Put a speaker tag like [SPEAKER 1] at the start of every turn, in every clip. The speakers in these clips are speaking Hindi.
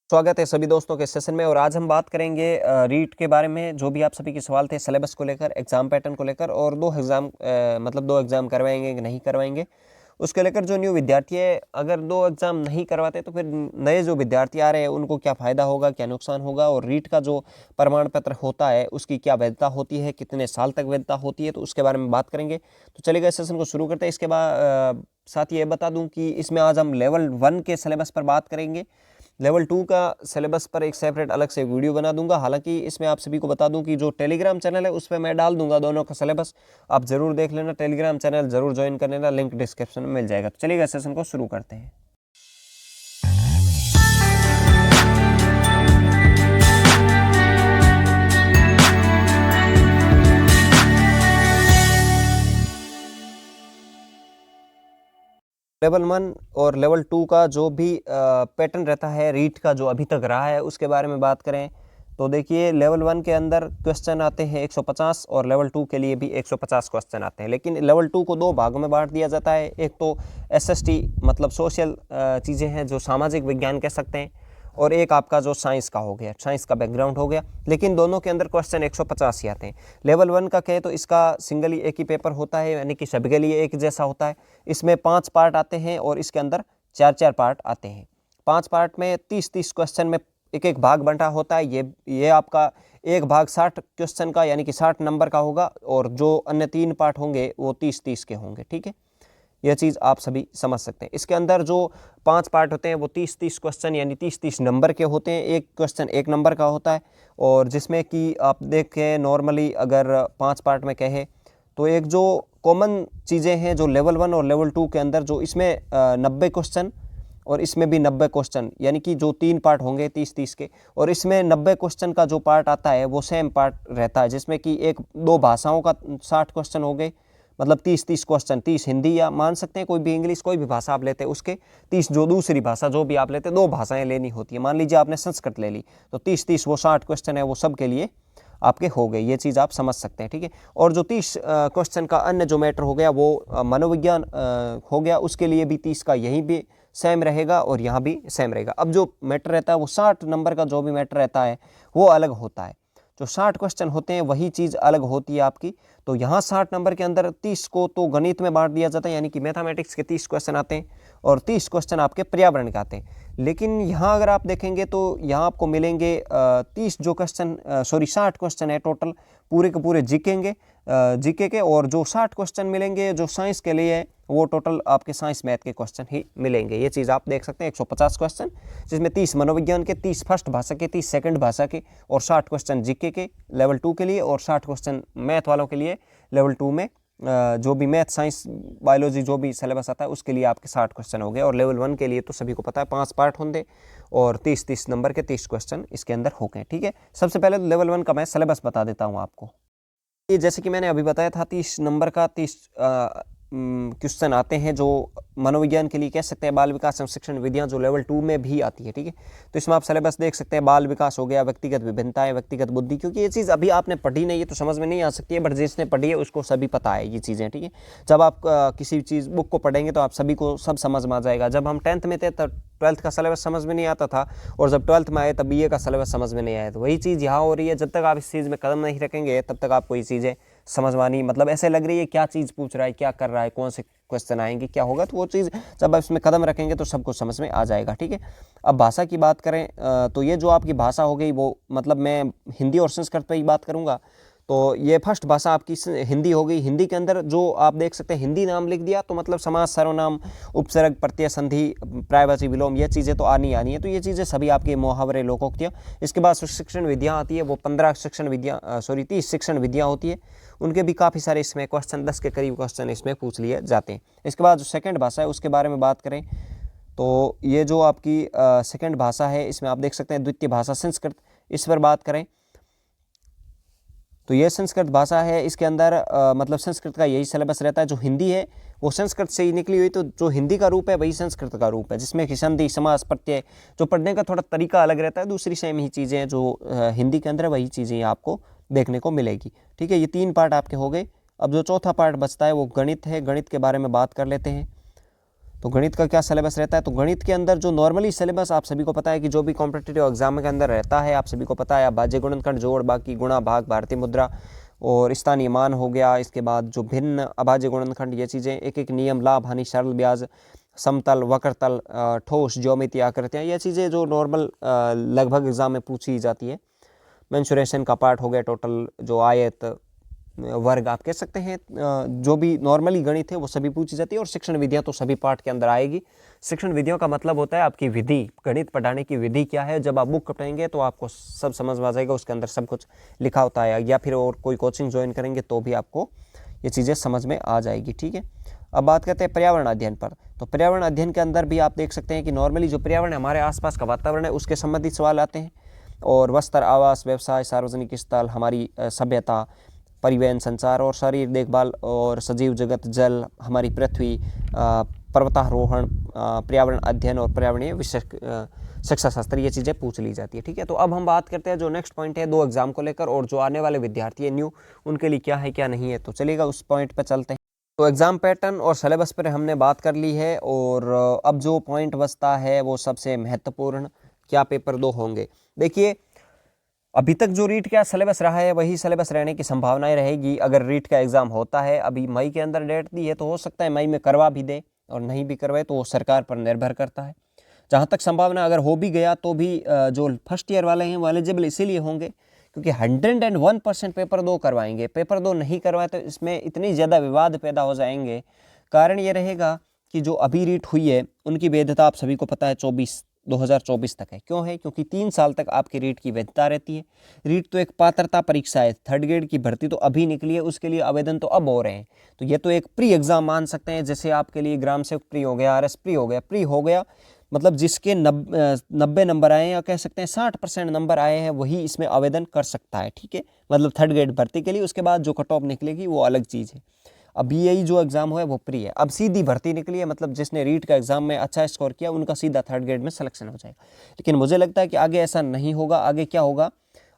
[SPEAKER 1] स्वागत है सभी दोस्तों के सेशन में। और आज हम बात करेंगे रीट के बारे में। जो भी आप सभी के सवाल थे सिलेबस को लेकर, एग्जाम पैटर्न को लेकर, और दो एग्जाम करवाएंगे कि नहीं करवाएंगे उसके लेकर। जो न्यू विद्यार्थी है, अगर 2 एग्जाम नहीं करवाते तो फिर नए जो विद्यार्थी आ रहे हैं उनको क्या फ़ायदा होगा, क्या नुकसान होगा, और रीट का जो प्रमाण पत्र होता है उसकी क्या वैधता होती है, कितने साल तक वैधता होती है, तो उसके बारे में बात करेंगे। तो चलिए इस सेशन को शुरू करते हैं। इसके बाद साथ ये बता दूं कि इसमें आज हम लेवल 1 के सिलेबस पर बात करेंगे। लेवल 2 का सिलेबस पर एक सेपरेट अलग से वीडियो बना दूंगा। हालांकि इसमें आप सभी को बता दूं कि जो टेलीग्राम चैनल है उस पर मैं डाल दूंगा दोनों का सिलेबस, आप जरूर देख लेना। टेलीग्राम चैनल जरूर ज्वाइन कर लेना, लिंक डिस्क्रिप्शन में मिल जाएगा। तो चलिए सेशन को शुरू करते हैं। लेवल 1 और लेवल 2 का जो भी पैटर्न रहता है रीट का, जो अभी तक रहा है, उसके बारे में बात करें तो देखिए लेवल 1 के अंदर क्वेश्चन आते हैं 150 और लेवल 2 के लिए भी 150 क्वेश्चन आते हैं। लेकिन लेवल 2 को 2 भागों में बांट दिया जाता है। एक तो एसएसटी मतलब सोशल चीज़ें हैं, जो सामाजिक विज्ञान कह सकते हैं, और एक आपका जो साइंस का हो गया, साइंस का बैकग्राउंड हो गया। लेकिन दोनों के अंदर क्वेश्चन 150 ही आते हैं। लेवल 1 का कहे तो इसका सिंगली एक ही पेपर होता है, यानी कि सभी के लिए एक जैसा होता है। इसमें 5 पार्ट आते हैं और इसके अंदर 4-4 पार्ट आते हैं। 5 पार्ट में 30-30 क्वेश्चन में एक एक भाग बंटा होता है। ये आपका एक भाग 60 क्वेश्चन का यानी कि 60 नंबर का होगा, और जो अन्य 3 पार्ट होंगे वो 30-30 के होंगे। ठीक है, यह चीज़ आप सभी समझ सकते हैं। इसके अंदर जो 5 पार्ट होते हैं वो 30-30 क्वेश्चन यानी 30-30 नंबर के होते हैं। एक क्वेश्चन 1 नंबर का होता है, और जिसमें कि आप देखें नॉर्मली अगर 5 पार्ट में कहे तो एक जो कॉमन चीज़ें हैं जो लेवल 1 और लेवल 2 के अंदर, जो इसमें 90 क्वेश्चन और इसमें भी 90 क्वेश्चन, यानी कि जो 3 पार्ट होंगे 30-30 के, और इसमें 90 क्वेश्चन का जो पार्ट आता है वो सेम पार्ट रहता है, जिसमें कि 1-2 भाषाओं का 60 क्वेश्चन हो गए, मतलब 30-30 क्वेश्चन। 30 हिंदी या मान सकते हैं कोई भी इंग्लिश, कोई भी भाषा आप लेते हैं उसके 30, जो दूसरी भाषा जो भी आप लेते हैं, 2 भाषाएं लेनी होती है। मान लीजिए आपने संस्कृत ले ली तो 30-30 वो 60 क्वेश्चन है वो सब के लिए आपके हो गए। ये चीज़ आप समझ सकते हैं। ठीक है, और जो 30 क्वेश्चन का अन्य जो मैटर हो गया वो मनोविज्ञान हो गया, उसके लिए भी 30 का यहीं भी सेम रहेगा और यहाँ भी सेम रहेगा। अब जो मैटर रहता है वो 60 नंबर का जो भी मैटर रहता है वो अलग होता है। जो 60 क्वेश्चन होते हैं वही चीज़ अलग होती है आपकी। तो यहाँ 60 नंबर के अंदर 30 को तो गणित में बांट दिया जाता है, यानी कि मैथमेटिक्स के 30 क्वेश्चन आते हैं, और 30 क्वेश्चन आपके पर्यावरण के आते हैं। लेकिन यहाँ अगर आप देखेंगे तो यहाँ आपको मिलेंगे 60 क्वेश्चन है टोटल, पूरे के पूरे जीके के, और जो 60 क्वेश्चन मिलेंगे जो साइंस के लिए वो टोटल आपके साइंस मैथ के क्वेश्चन ही मिलेंगे। ये चीज़ आप देख सकते हैं, 150 क्वेश्चन, जिसमें 30 मनोविज्ञान के, 30 फर्स्ट भाषा के, 30 सेकंड भाषा के, और 60 क्वेश्चन जीके के लेवल 2 के लिए, और 60 क्वेश्चन मैथ वालों के लिए लेवल 2 में। जो भी मैथ, साइंस, बायोलॉजी जो भी सिलेबस आता है उसके लिए आपके 60 क्वेश्चन हो गए। और लेवल 1 के लिए तो सभी को पता है 5 पार्ट होंगे और 30-30 नंबर के 30 क्वेश्चन इसके अंदर हो गए। ठीक है, सबसे पहले लेवल 1 का मैं सिलेबस बता देता हूँ आपको। ये जैसे कि मैंने अभी बताया था 30 नंबर का 30 क्वेश्चन आते हैं, जो मनोविज्ञान के लिए कह सकते हैं, बाल विकास एवं शिक्षण विधियां, जो लेवल 2 में भी आती है। ठीक है, तो इसमें आप सिलेबस देख सकते हैं। बाल विकास हो गया, व्यक्तिगत विभिन्नताएं, व्यक्तिगत बुद्धि, क्योंकि ये चीज़ अभी आपने पढ़ी नहीं है तो समझ में नहीं आ सकती है, बट जिसने पढ़ी है उसको सभी पता है ये चीज़ें। ठीक है, जब आप किसी चीज़ बुक को पढ़ेंगे तो आप सभी को सब समझ में आ जाएगा। जब हम 10th में थे तब 12th का सिलेबस समझ में नहीं आता था, और जब 12th में आए तब BA का सिलेबस समझ में नहीं आया। तो वही चीज़ यहाँ हो रही है। जब तक आप इस चीज़ में कदम नहीं रखेंगे तब तक आपको ये चीज़ें समझ में आनी, मतलब ऐसे लग रही है क्या चीज़ पूछ रहा है, क्या कर रहा है, कौन से क्वेश्चन आएंगे, क्या होगा। तो वो चीज़ जब आप इसमें कदम रखेंगे तो सबको समझ में आ जाएगा। ठीक है, अब भाषा की बात करें तो ये जो आपकी भाषा हो गई वो, मतलब मैं हिंदी और संस्कृत पर ही बात करूँगा। तो ये फर्स्ट भाषा आपकी हिंदी हो गई। हिंदी के अंदर जो आप देख सकते हैं, हिंदी नाम लिख दिया तो मतलब समास, सर्वनाम, उपसर्ग, प्रत्यय, संधि, पर्यायवाची, विलोम, ये चीज़ें तो आनी है। तो ये चीज़ें सभी आपके मुहावरे, लोकोक्तियाँ। इसके बाद शिक्षण विधियाँ आती है, वो 15 शिक्षण विधियाँ 30 शिक्षण विधियाँ होती है। उनके भी काफ़ी सारे इसमें क्वेश्चन, 10 के करीब क्वेश्चन इसमें पूछ लिए जाते हैं। इसके बाद जो सेकंड भाषा है उसके बारे में बात करें तो ये जो आपकी सेकंड भाषा है, इसमें आप देख सकते हैं द्वितीय भाषा संस्कृत। इस पर बात करें तो ये संस्कृत भाषा है। इसके अंदर मतलब संस्कृत का यही सिलेबस रहता है। जो हिंदी है वो संस्कृत से ही निकली हुई, तो जो हिंदी का रूप है वही संस्कृत का रूप है, जिसमें कि संधि, समास, प्रत्यय, जो पढ़ने का थोड़ा तरीका अलग रहता है। दूसरी सेम ही चीज़ें हैं जो हिंदी के अंदर, वही चीज़ें आपको देखने को मिलेगी। ठीक है, ये 3 पार्ट आपके हो गए। अब जो चौथा पार्ट बचता है वो गणित है। गणित के बारे में बात कर लेते हैं। तो गणित का क्या सिलेबस रहता है, तो गणित के अंदर जो नॉर्मली सिलेबस आप सभी को पता है कि जो भी कॉम्पिटिटिव एग्जाम के अंदर रहता है, आप सभी को पता है, अभाज्य गुणनखंड, जोड़, बाकी, गुणा, भाग, भारतीय मुद्रा और स्थानीय मान हो गया। इसके बाद जो भिन्न अभाज्य गुणनखंड, ये चीज़ें एक एक नियम, लाभ हानि, सरल ब्याज, समतल, वक्रतल, ठोस, ज्योमिति, आकृतियाँ, ये चीज़ें जो नॉर्मल लगभग एग्जाम में पूछी जाती है। मेंसुरेशन का पार्ट हो गया, टोटल जो आयत, वर्ग आप कह सकते हैं, जो भी नॉर्मली गणित है वो सभी पूछी जाती है। और शिक्षण विधियां तो सभी पार्ट के अंदर आएगी। शिक्षण विधियों का मतलब होता है आपकी विधि, गणित पढ़ाने की विधि क्या है। जब आप बुक पढ़ेंगे तो आपको सब समझ में आ जाएगा, उसके अंदर सब कुछ लिखा होता है, या फिर और कोई कोचिंग ज्वाइन करेंगे तो भी आपको ये चीज़ें समझ में आ जाएगी। ठीक है, अब बात करते हैं पर्यावरण अध्ययन पर। तो पर्यावरण अध्ययन के अंदर भी आप देख सकते हैं कि नॉर्मली जो पर्यावरण हमारे आसपास का वातावरण है उसके संबंधित सवाल आते हैं। और वस्त्र, आवास, व्यवसाय, सार्वजनिक स्थल, हमारी सभ्यता, परिवहन, संचार और शारीरिक देखभाल और सजीव जगत, जल, हमारी पृथ्वी, पर्वतारोहण, पर्यावरण अध्ययन और पर्यावरणीय शिक्षा शास्त्र, ये चीज़ें पूछ ली जाती है। ठीक है, तो अब हम बात करते हैं जो नेक्स्ट पॉइंट है 2 एग्जाम को लेकर, और जो आने वाले विद्यार्थी है न्यू, उनके लिए क्या है क्या नहीं है। तो चलिएगा उस पॉइंट पर चलते हैं। तो एग्ज़ाम पैटर्न और सिलेबस पर हमने बात कर ली है, और अब जो पॉइंट बचता है वो सबसे महत्वपूर्ण, क्या पेपर 2 होंगे। देखिए, अभी तक जो रीट का सिलेबस रहा है वही सिलेबस रहने की संभावनाएं रहेगी। अगर रीट का एग्ज़ाम होता है, अभी मई के अंदर डेट दी है, तो हो सकता है मई में करवा भी दे, और नहीं भी करवाए तो वो सरकार पर निर्भर करता है। जहाँ तक संभावना, अगर हो भी गया तो भी जो फर्स्ट ईयर वाले हैं वो एलिजिबल इसीलिए होंगे क्योंकि 101% पेपर 2 करवाएंगे। पेपर 2 नहीं करवाए तो इसमें इतनी ज़्यादा विवाद पैदा हो जाएंगे। कारण ये रहेगा कि जो अभी रीट हुई है उनकी वैधता आप सभी को पता है 2024 तक है। क्यों है? क्योंकि 3 साल तक आपकी रीट की वैधता रहती है। रीट तो एक पात्रता परीक्षा है, थर्ड ग्रेड की भर्ती तो अभी निकली है, उसके लिए आवेदन तो अब हो रहे हैं। तो ये तो एक प्री एग्जाम मान सकते हैं, जैसे आपके लिए ग्राम सेवक प्री हो गया, RS प्री हो गया, मतलब जिसके 90 नंबर आए हैं, या कह सकते हैं 60% नंबर आए हैं, वही इसमें आवेदन कर सकता है। ठीक है, मतलब थर्ड ग्रेड भर्ती के लिए। उसके बाद जो कट ऑफ निकलेगी वो अलग चीज़ है। अभी यही जो एग्ज़ाम हुआ है वो प्री है। अब सीधी भर्ती निकली है, मतलब जिसने रीट का एग्ज़ाम में अच्छा स्कोर किया उनका सीधा थर्ड ग्रेड में सिलेक्शन हो जाएगा। लेकिन मुझे लगता है कि आगे ऐसा नहीं होगा। आगे क्या होगा,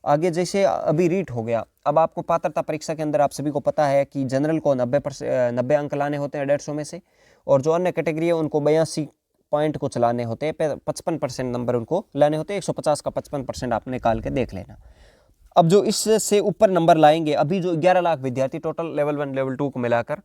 [SPEAKER 1] आगे जैसे अभी रीट हो गया, अब आपको पात्रता परीक्षा के अंदर आप सभी को पता है कि जनरल को 90 अंक लाने होते हैं 150 में से, और जो अन्य कैटेगरी है उनको 82 पॉइंट को चलाने होते हैं, 55% नंबर उनको लाने होते हैं। 150 का 55% आप निकाल के देख लेना। अब जो इससे ऊपर नंबर लाएंगे, अभी जो 11 लाख विद्यार्थी टोटल लेवल 1 लेवल 2 को मिलाकर,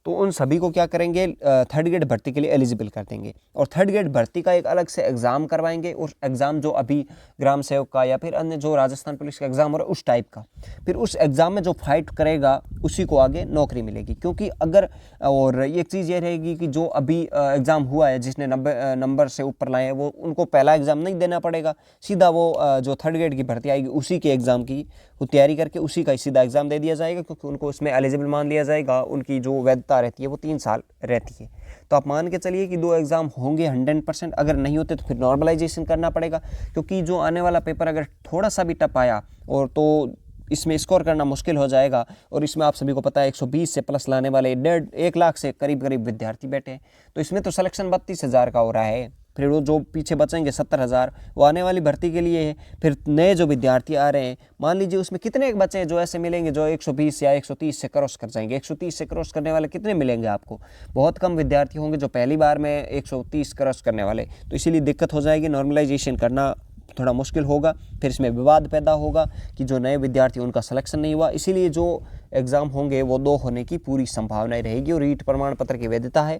[SPEAKER 1] तो उन सभी को क्या करेंगे, थर्ड ग्रेड भर्ती के लिए एलिजिबल कर देंगे। और थर्ड ग्रेड भर्ती का एक अलग से एग्ज़ाम करवाएंगे, और एग्ज़ाम जो अभी ग्राम सेवक का या फिर अन्य जो राजस्थान पुलिस का एग्ज़ाम हो रहा है उस टाइप का, फिर उस एग्ज़ाम में जो फाइट करेगा उसी को आगे नौकरी मिलेगी। क्योंकि अगर, और एक चीज़ ये रहेगी कि जो अभी एग्ज़ाम हुआ है जिसने 90 नंबर से ऊपर लाए हैं, वो उनको पहला एग्ज़ाम नहीं देना पड़ेगा, सीधा वो जो थर्ड ग्रेड की भर्ती आएगी उसी के एग्ज़ाम की वो तैयारी करके उसी का सीधा एग्ज़ाम दे दिया जाएगा, क्योंकि उनको उसमें एलिजिबल मान लिया जाएगा। उनकी जो वैधता रहती है वो 3 साल रहती है। तो आप मान के चलिए कि 2 एग्ज़ाम होंगे 100%। अगर नहीं होते तो फिर नॉर्मलाइजेशन करना पड़ेगा, क्योंकि जो आने वाला पेपर अगर थोड़ा सा भी टफ आया और तो इसमें स्कोर करना मुश्किल हो जाएगा। और इसमें आप सभी को पता है 120 से प्लस लाने वाले 1.5 लाख से करीब विद्यार्थी बैठे हैं। तो इसमें तो सिलेक्शन 32,000 का हो रहा है। फिर वो जो पीछे बचेंगे 70,000 वो आने वाली भर्ती के लिए है। फिर नए जो विद्यार्थी आ रहे हैं, मान लीजिए उसमें कितने एक बच्चे हैं जो ऐसे मिलेंगे जो 120 या 130 से क्रॉस कर जाएंगे। 130 से क्रॉस करने वाले कितने मिलेंगे आपको? बहुत कम विद्यार्थी होंगे जो पहली बार में 130 क्रॉस करने वाले। तो इसीलिए दिक्कत हो जाएगी, नॉर्मलाइजेशन करना थोड़ा मुश्किल होगा। फिर इसमें विवाद पैदा होगा कि जो नए विद्यार्थी उनका सिलेक्शन नहीं हुआ। इसीलिए जो एग्ज़ाम होंगे वो 2 होने की पूरी संभावनाएं रहेगी। और रीट प्रमाण पत्र की वैधता है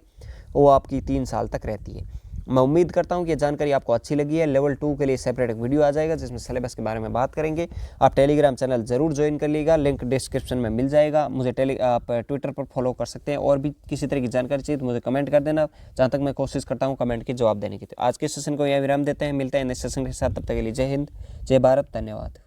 [SPEAKER 1] वो आपकी 3 साल तक रहती है। मैं उम्मीद करता हूं कि ये जानकारी आपको अच्छी लगी है। लेवल 2 के लिए सेपरेट एक वीडियो आ जाएगा जिसमें सिलेबस के बारे में बात करेंगे। आप टेलीग्राम चैनल ज़रूर ज्वाइन कर लीजिएगा, लिंक डिस्क्रिप्शन में मिल जाएगा। मुझे आप ट्विटर पर फॉलो कर सकते हैं। और भी किसी तरह की जानकारी चाहिए तो मुझे कमेंट कर देना, जहाँ तक मैं कोशिश करता हूँ कमेंट के जवाब देने की। तो आज के सेशन को यहाँ विराम देते हैं, मिलते हैं नेक्स्ट सेशन के साथ। तब तक के लिए जय हिंद, जय भारत, धन्यवाद।